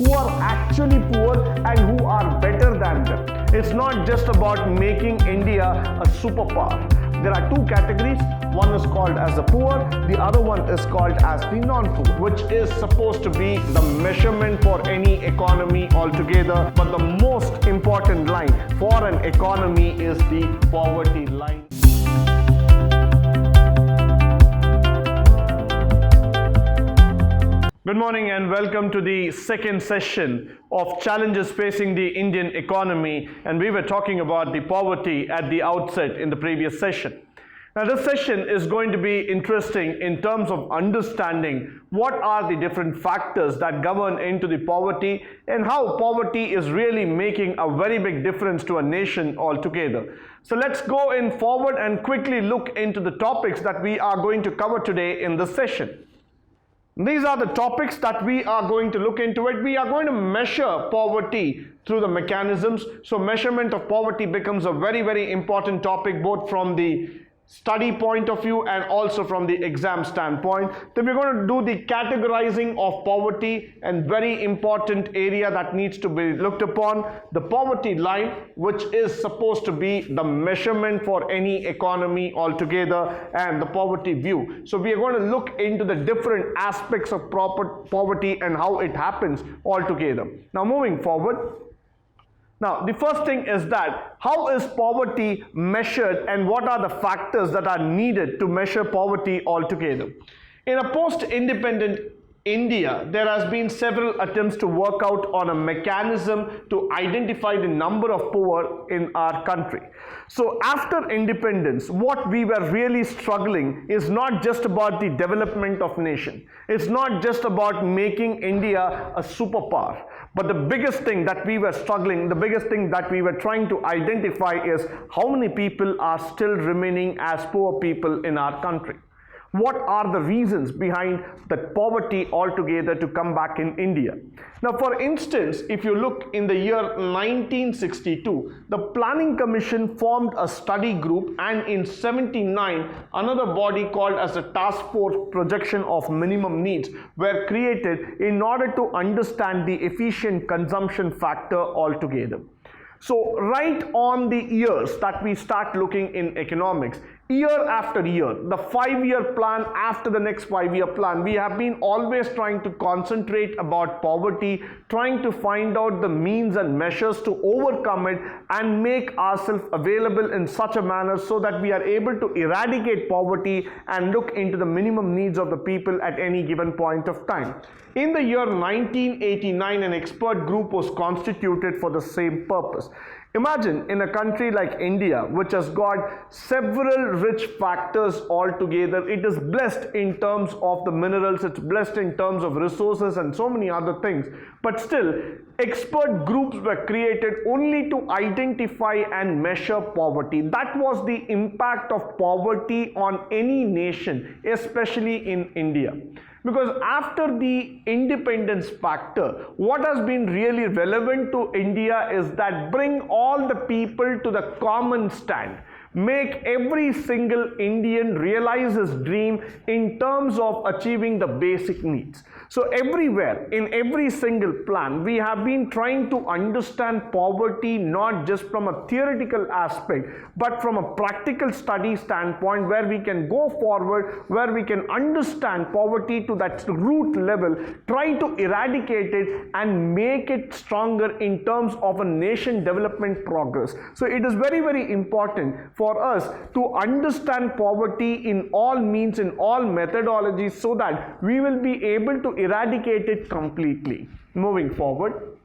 who are actually poor and who are better than them. It's not just about making India a superpower. There are two categories. One is called as the poor, the other one is called as the non-poor, which is supposed to be the measurement for any economy altogether. But the most important line for an economy is the poverty line. Good morning and welcome to the second session of challenges facing the Indian economy, and we were talking about the poverty at the outset in the previous session. Now this session is going to be interesting in terms of understanding what are the different factors that govern into the poverty and how poverty is really making a very big difference to a nation altogether. So let's go in forward and quickly look into the topics that we are going to cover today in this session. These are the topics that we are going to look into it. We are going to measure poverty through the mechanisms. So measurement of poverty becomes a very, very important topic, both from the study point of view and also from the exam standpoint. Then we're going to do the categorizing of poverty, and very important area that needs to be looked upon, the poverty line, which is supposed to be the measurement for any economy altogether, and the poverty view. So we are going to look into the different aspects of poverty and how it happens altogether. Now moving forward. Now, the first thing is that how is poverty measured and what are the factors that are needed to measure poverty altogether? In a post-independent India, there has been several attempts to work out on a mechanism to identify the number of poor in our country. So after independence, what we were really struggling is not just about the development of nation. It's not just about making India a superpower. But the biggest thing that we were struggling, the biggest thing that we were trying to identify is how many people are still remaining as poor people in our country. What are the reasons behind that poverty altogether to come back in India? Now, for instance, if you look in the year 1962, the Planning Commission formed a study group, and in 79, another body called as the Task Force Projection of Minimum Needs were created in order to understand the efficient consumption factor altogether. So right on the years that we start looking in economics, year after year, the 5-year plan after the next 5-year plan, we have been always trying to concentrate about poverty, trying to find out the means and measures to overcome it and make ourselves available in such a manner so that we are able to eradicate poverty and look into the minimum needs of the people at any given point of time. In the year 1989, an expert group was constituted for the same purpose. Imagine in a country like India, which has got several rich factors altogether. It is blessed in terms of the minerals, it's blessed in terms of resources and so many other things. But still, expert groups were created only to identify and measure poverty. That was the impact of poverty on any nation, especially in India. Because after the independence factor, what has been really relevant to India is that bring all the people to the common stand. Make every single Indian realize his dream in terms of achieving the basic needs. So everywhere, in every single plan, we have been trying to understand poverty not just from a theoretical aspect, but from a practical study standpoint, where we can go forward, where we can understand poverty to that root level, try to eradicate it and make it stronger in terms of a nation development progress. So it is very, very important for us to understand poverty in all means, in all methodologies, so that we will be able to eradicate it completely. Moving forward,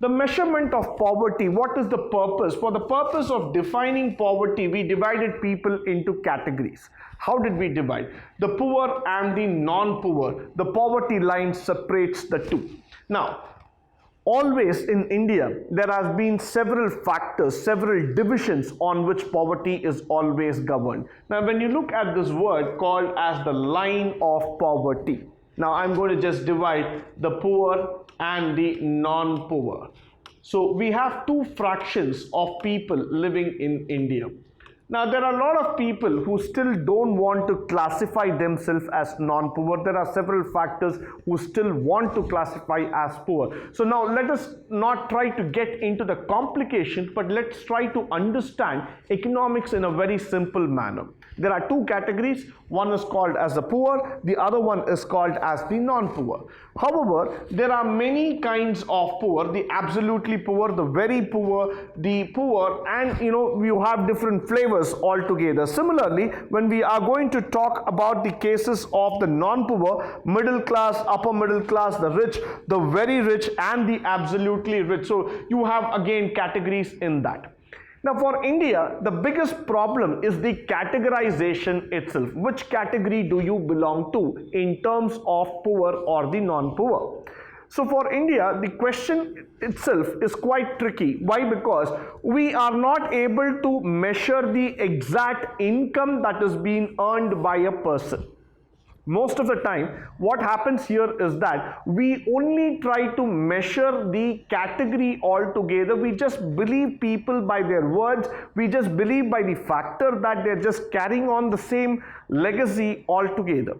the measurement of poverty, what is the purpose? For the purpose of defining poverty, we divided people into categories. How did we divide? The poor and the non-poor. The poverty line separates the two. Now, always in India, there has been several factors, several divisions on which poverty is always governed. Now, when you look at this word called as the line of poverty, now I'm going to just divide the poor and the non-poor. So we have two fractions of people living in India. Now, there are a lot of people who still don't want to classify themselves as non-poor. There are several factors who still want to classify as poor. So now let us not try to get into the complications, but let's try to understand economics in a very simple manner. There are two categories. One is called as the poor, the other one is called as the non-poor. However, there are many kinds of poor: the absolutely poor, the very poor, the poor, and you have different flavors altogether. Similarly, when we are going to talk about the cases of the non-poor, middle class, upper middle class, the rich, the very rich, and the absolutely rich. So you have again categories in that. Now, for India, the biggest problem is the categorization itself. Which category do you belong to in terms of poor or the non-poor? So for India, the question itself is quite tricky. Why? Because we are not able to measure the exact income that is being earned by a person. Most of the time, what happens here is that we only try to measure the category altogether. We just believe people by their words. We just believe by the factor that they're just carrying on the same legacy altogether.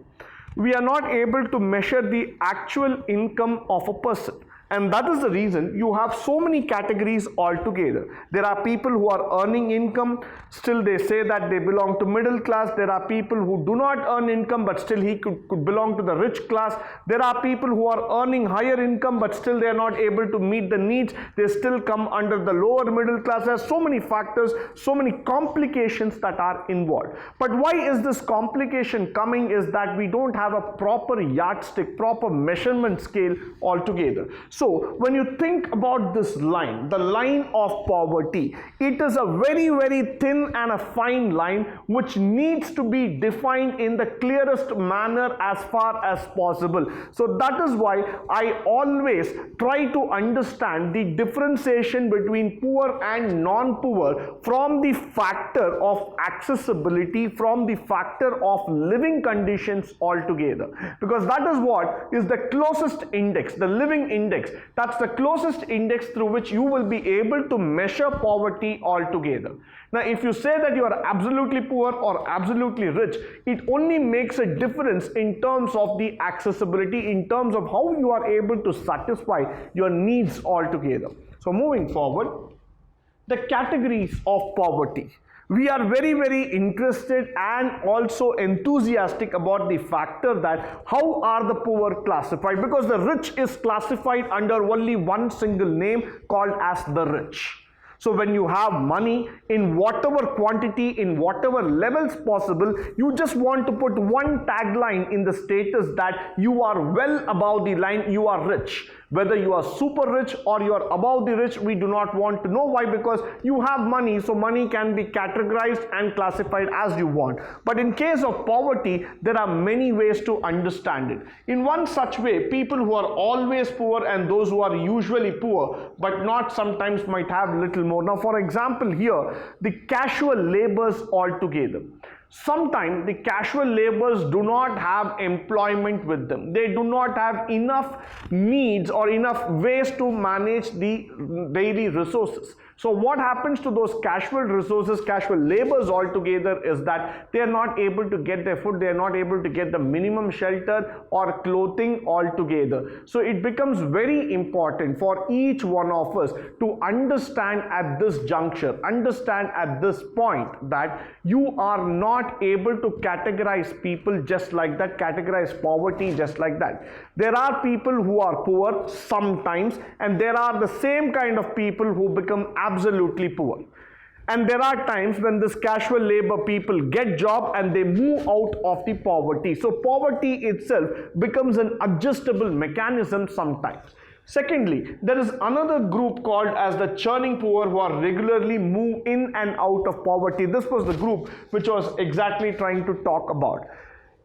We are not able to measure the actual income of a person. And that is the reason you have so many categories altogether. There are people who are earning income, still they say that they belong to middle class. There are people who do not earn income, but still he could belong to the rich class. There are people who are earning higher income, but still they are not able to meet the needs. They still come under the lower middle class. There are so many factors, so many complications that are involved. But why is this complication coming is that we don't have a proper yardstick, proper measurement scale altogether. So when you think about this line, the line of poverty, it is a very, very thin and a fine line which needs to be defined in the clearest manner as far as possible. So that is why I always try to understand the differentiation between poor and non-poor from the factor of accessibility, from the factor of living conditions altogether. Because that is what is the closest index, the living index. That's the closest index through which you will be able to measure poverty altogether. Now, if you say that you are absolutely poor or absolutely rich, it only makes a difference in terms of the accessibility, in terms of how you are able to satisfy your needs altogether. So moving forward, the categories of poverty. We are very, very interested and also enthusiastic about the factor that how are the poor classified, because the rich is classified under only one single name called as the rich. So when you have money in whatever quantity, in whatever levels possible, you just want to put one tagline in the status that you are well above the line, you are rich. Whether you are super rich or you are above the rich, we do not want to know. Why? Because you have money, so money can be categorized and classified as you want. But in case of poverty, there are many ways to understand it. In one such way, people who are always poor and those who are usually poor, but not sometimes might have little more. Now, for example, here, the casual laborers altogether. Sometimes the casual laborers do not have employment with them. They do not have enough needs or enough ways to manage the daily resources. So what happens to those casual resources, casual laborers altogether is that they are not able to get their food, they are not able to get the minimum shelter or clothing altogether. So it becomes very important for each one of us to understand at this juncture, understand at this point that you are not able to categorize people just like that, categorize poverty just like that. There are people who are poor sometimes, and there are the same kind of people who become absolutely poor. And there are times when this casual labor people get job and they move out of the poverty. So poverty itself becomes an adjustable mechanism sometimes. Secondly, there is another group called as the churning poor who are regularly move in and out of poverty. This was the group which was exactly trying to talk about.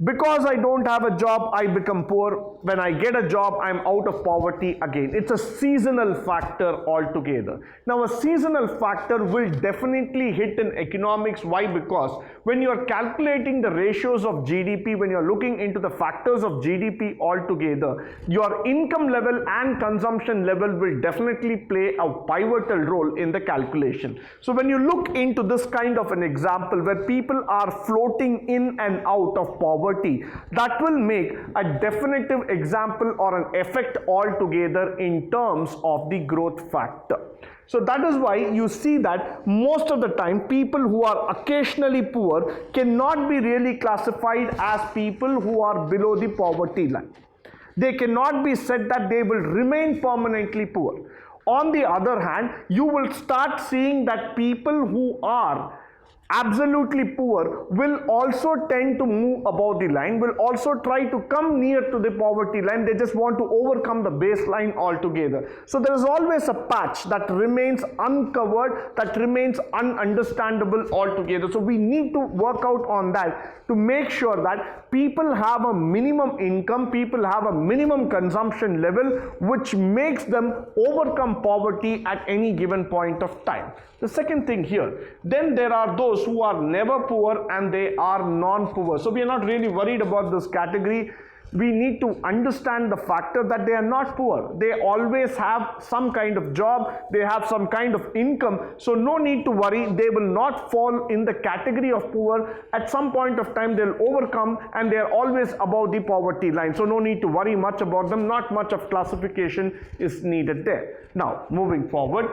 Because I don't have a job, I become poor. When I get a job, I'm out of poverty again. It's a seasonal factor altogether. Now, a seasonal factor will definitely hit in economics. Why? Because when you're calculating the ratios of GDP, when you're looking into the factors of GDP altogether, your income level and consumption level will definitely play a pivotal role in the calculation. So when you look into this kind of an example where people are floating in and out of poverty, that will make a definitive example or an effect altogether in terms of the growth factor. So that is why you see that most of the time people who are occasionally poor cannot be really classified as people who are below the poverty line. They cannot be said that they will remain permanently poor. On the other hand, you will start seeing that people who are absolutely poor will also tend to move above the line, will also try to come near to the poverty line. They just want to overcome the baseline altogether. So there is always a patch that remains uncovered, that remains ununderstandable altogether. So we need to work out on that to make sure that people have a minimum income, people have a minimum consumption level, which makes them overcome poverty at any given point of time. The second thing here, then there are those who are never poor and they are non-poor. So we are not really worried about this category. We need to understand the factor that they are not poor. They always have some kind of job, they have some kind of income, so no need to worry. They will not fall in the category of poor. At some point of time they'll overcome and they are always above the poverty line, so no need to worry much about them. Not much of classification is needed there. Now moving forward,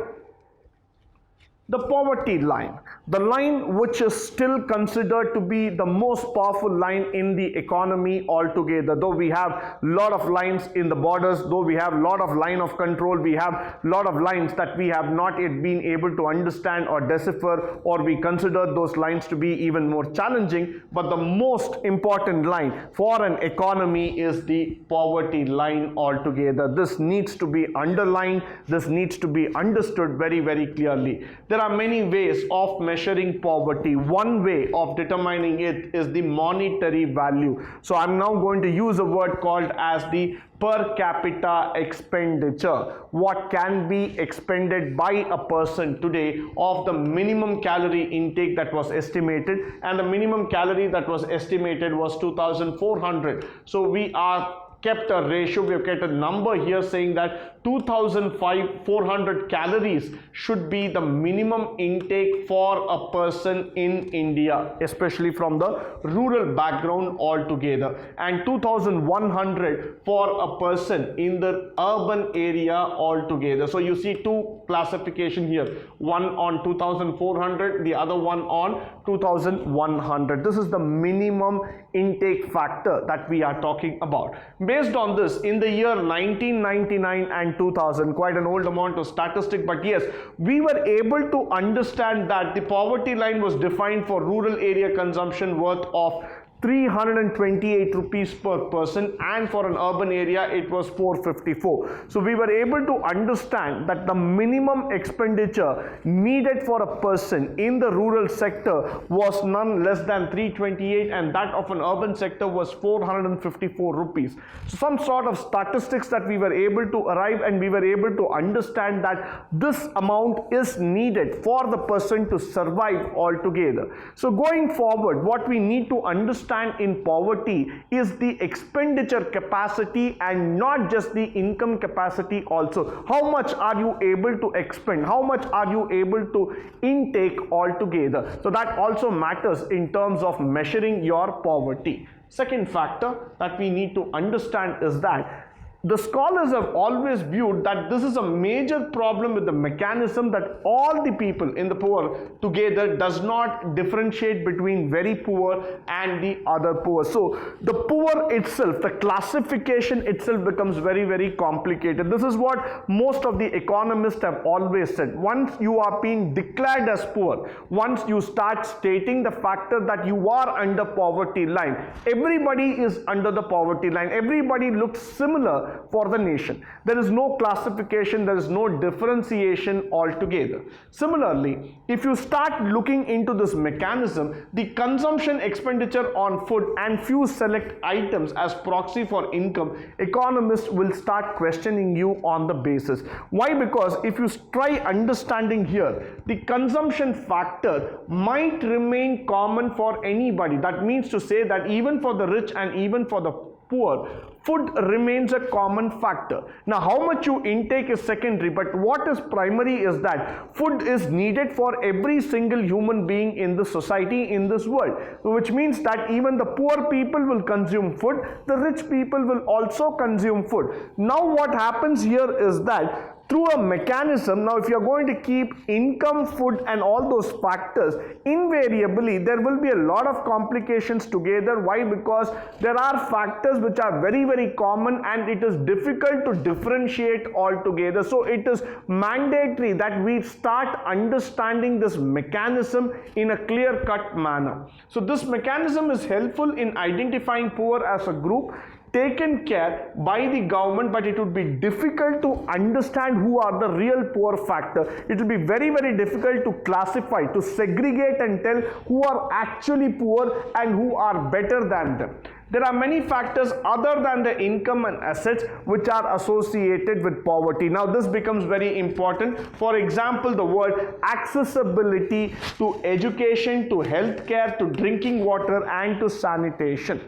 the poverty line, the line which is still considered to be the most powerful line in the economy altogether. Though we have a lot of lines in the borders, though we have a lot of line of control, we have a lot of lines that we have not yet been able to understand or decipher, or we consider those lines to be even more challenging. But the most important line for an economy is the poverty line altogether. This needs to be underlined, this needs to be understood very, very clearly. There are many ways of measuring poverty. One way of determining it is the monetary value. So I'm now going to use a word called as the per capita expenditure. What can be expended by a person today of the minimum calorie intake that was estimated, and the minimum calorie that was estimated was 2,400. So we are kept a ratio, we have kept a number here saying that 2,400 calories should be the minimum intake for a person in India, especially from the rural background altogether, and 2,100 for a person in the urban area altogether. So you see two classification here, one on 2,400, the other one on 2,100. This is the minimum intake factor that we are talking about. Based on this, in the year 1999 and 2000, quite an old amount of statistic, but yes, we were able to understand that the poverty line was defined for rural area consumption worth of 328 rupees per person, and for an urban area it was 454. So we were able to understand that the minimum expenditure needed for a person in the rural sector was none less than 328, and that of an urban sector was 454 rupees. So some sort of statistics that we were able to arrive, and we were able to understand that this amount is needed for the person to survive altogether. So going forward, what we need to understand in poverty is the expenditure capacity, and not just the income capacity also. How much are you able to expend? How much are you able to intake altogether? So that also matters in terms of measuring your poverty. Second factor that we need to understand is that the scholars have always viewed that this is a major problem with the mechanism that all the people in the poor together does not differentiate between very poor and the other poor. So the poor itself, the classification itself becomes very, very complicated. This is what most of the economists have always said. Once you are being declared as poor, once you start stating the factor that you are under poverty line, everybody is under the poverty line, everybody looks similar poor for the nation. There is no classification, there is no differentiation altogether. Similarly, if you start looking into this mechanism, the consumption expenditure on food and few select items as proxy for income, economists will start questioning you on the basis. Why? Because if you try understanding here, the consumption factor might remain common for anybody. That means to say that even for the rich and even for the poor, food remains a common factor. Now, how much you intake is secondary, but what is primary is that food is needed for every single human being in the society, in this world, which means that even the poor people will consume food, the rich people will also consume food. Now, what happens here is that through a mechanism, now if you are going to keep income, food and all those factors, invariably there will be a lot of complications together. Why? Because there are factors which are very, very common and it is difficult to differentiate altogether. So it is mandatory that we start understanding this mechanism in a clear-cut manner. So this mechanism is helpful in identifying poor as a group taken care by the government, but it would be difficult to understand who are the real poor factor. It will be very, very difficult to classify, to segregate and tell who are actually poor and who are better than them. There are many factors other than the income and assets which are associated with poverty. Now this becomes very important. For example, the word accessibility to education, to healthcare, to drinking water and to sanitation.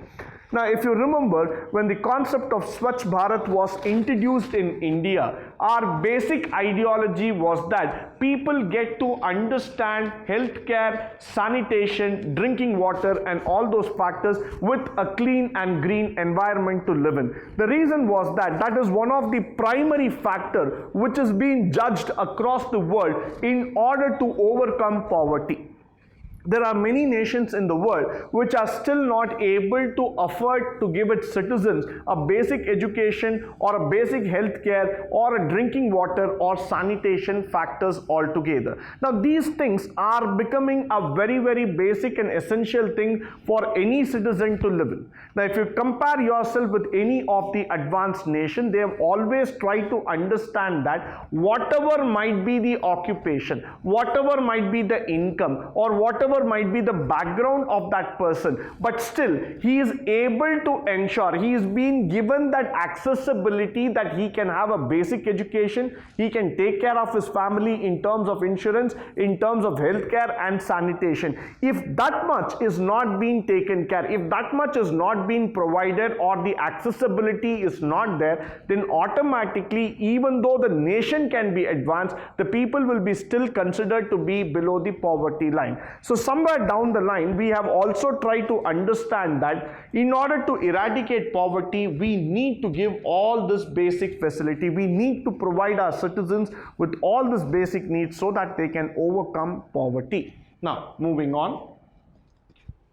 Now, if you remember, when the concept of Swachh Bharat was introduced in India, our basic ideology was that people get to understand healthcare, sanitation, drinking water and all those factors with a clean and green environment to live in. The reason was that that is one of the primary factors which is being judged across the world in order to overcome poverty. There are many nations in the world which are still not able to afford to give its citizens a basic education or a basic health care or a drinking water or sanitation factors altogether. Now these things are becoming a very, very basic and essential thing for any citizen to live in. Now if you compare yourself with any of the advanced nations, they have always tried to understand that whatever might be the occupation, whatever might be the income or whatever might be the background of that person, but still he is able to ensure, he is being given that accessibility that he can have a basic education, he can take care of his family in terms of insurance, in terms of healthcare and sanitation. If that much is not being taken care, if that much is not being provided or the accessibility is not there, then automatically, even though the nation can be advanced, the people will be still considered to be below the poverty line. So somewhere down the line, we have also tried to understand that in order to eradicate poverty, we need to give all this basic facility. We need to provide our citizens with all this basic needs so that they can overcome poverty. Now, moving on.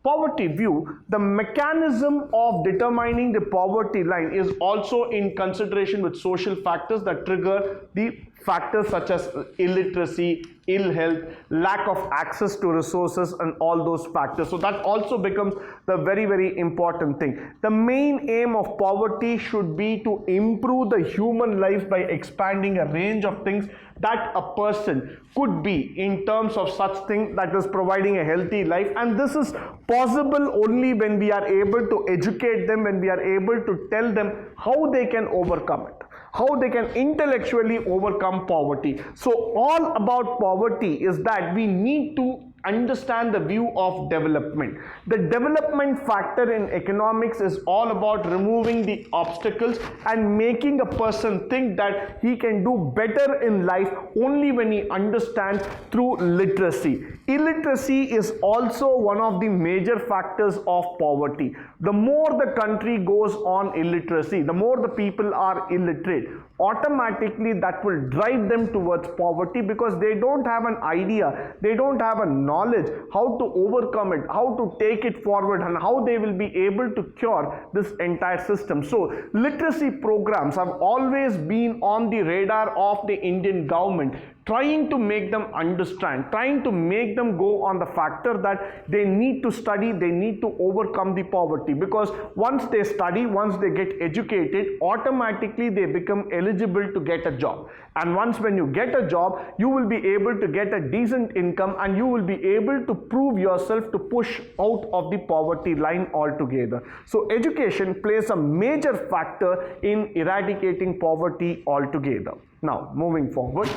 Poverty view, the mechanism of determining the poverty line is also in consideration with social factors that trigger the factors such as illiteracy, ill health, lack of access to resources and all those factors. So that also becomes the very, very important thing. The main aim of poverty should be to improve the human life by expanding a range of things that a person could be in terms of such thing that is providing a healthy life, and this is possible only when we are able to educate them, when we are able to tell them how they can overcome it, how they can intellectually overcome poverty. So all about poverty is that we need to understand the view of development. The development factor in economics is all about removing the obstacles and making a person think that he can do better in life only when he understands through literacy. Illiteracy is also one of the major factors of poverty. The more the country goes on illiteracy, the more the people are illiterate, automatically that will drive them towards poverty, because they don't have an idea, they don't have a knowledge how to overcome it, how to take it forward, and how they will be able to cure this entire system. So literacy programs have always been on the radar of the Indian government, trying to make them understand, trying to make them go on the factor that they need to study, they need to overcome the poverty, because once they study, once they get educated, automatically they become eligible to get a job. And once when you get a job, you will be able to get a decent income, and you will be able to prove yourself to push out of the poverty line altogether. So education plays a major factor in eradicating poverty altogether. Now, moving forward.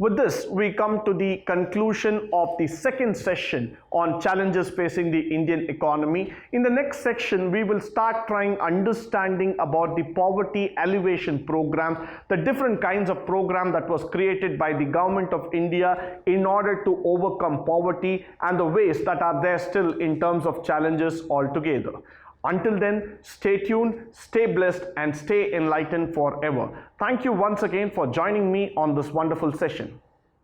With this, we come to the conclusion of the second session on challenges facing the Indian economy. In the next section, we will start trying understanding about the poverty alleviation program, the different kinds of program that was created by the government of India in order to overcome poverty, and the ways that are there still in terms of challenges altogether. Until then, stay tuned, stay blessed, and stay enlightened forever. Thank you once again for joining me on this wonderful session.